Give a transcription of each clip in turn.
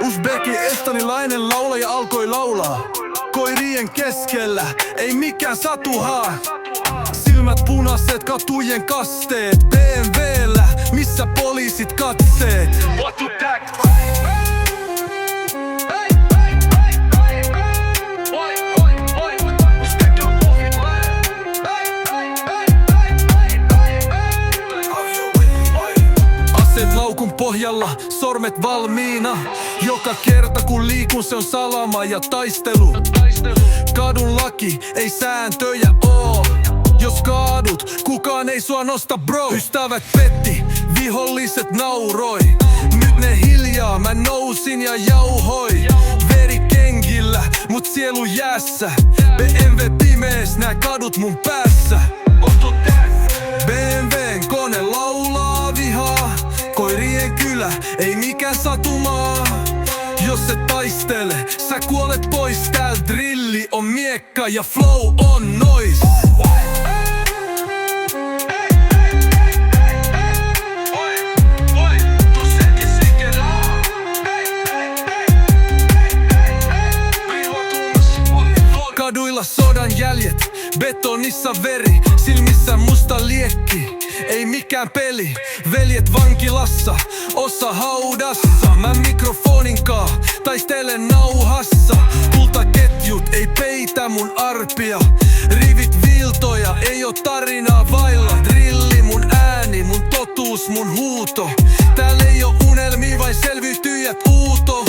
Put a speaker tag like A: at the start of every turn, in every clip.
A: Uzbeki estonilainen laulaja alkoi laulaa. Koirien keskellä, ei mikään satuhaa. Silmät punaiset, katujen kasteet. BMWllä, missä poliisit katseet. Aseet laukun pohjalla, sormet valmiina. Joka kerta kun liikun, se on salama ja taistelu. Kadun laki, ei sääntöjä oo. Jos kaadut, kukaan ei sua nosta bro. Ystävät petti, viholliset nauroi. Nyt ne hiljaa, mä nousin ja jauhoi. Veri kengillä, mut sielu jäässä. BMW pimees, nää kadut mun päässä. BMWn kone laulaa vihaa. Koirien kylä, ei mikään satumaa. Jos et taistele, sä kuolet pois. Tääl drilli on miekka ja flow on nois. Kaduilla sodan jäljet, betonissa veri, silmissä musta liekki, ei mikään peli. Veljet vankilassa, osa haudassa. Mä mikrofoninkaa taistelen nauhassa. Kultaketjut ei peitä mun arpia. Rivit viiltoja, ei oo tarinaa vailla. Drilli mun ääni, mun totuus, mun huuto. Täällä ei oo unelmia, vain selviytyjät uuto.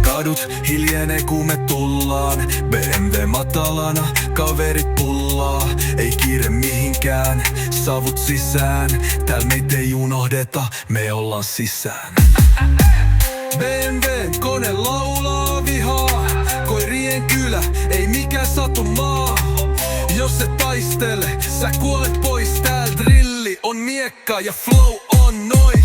A: Kadut hiljenee kun me tullaan. BMW matalana, kaverit pullaa. Ei kiire mihinkään, savut sisään. Tääl meitä ei unohdeta, me ollaan sisään. BMW kone laulaa vihaa. Koirien kylä, ei mikään satumaa. Jos et taistele, sä kuolet pois. Tääl drilli on miekka ja flow on nois.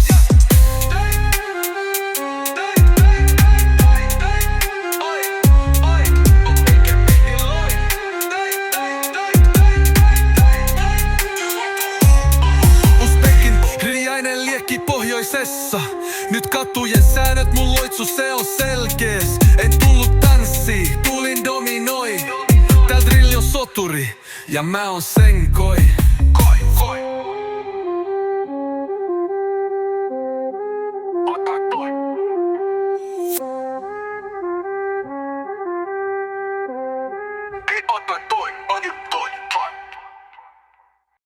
A: Pohjoisessa. Nyt katujen säännöt mun loitsu, se on selkees. En tullut tanssii, tulin dominoi. Tääl drilli on soturi ja mä oon senkoi.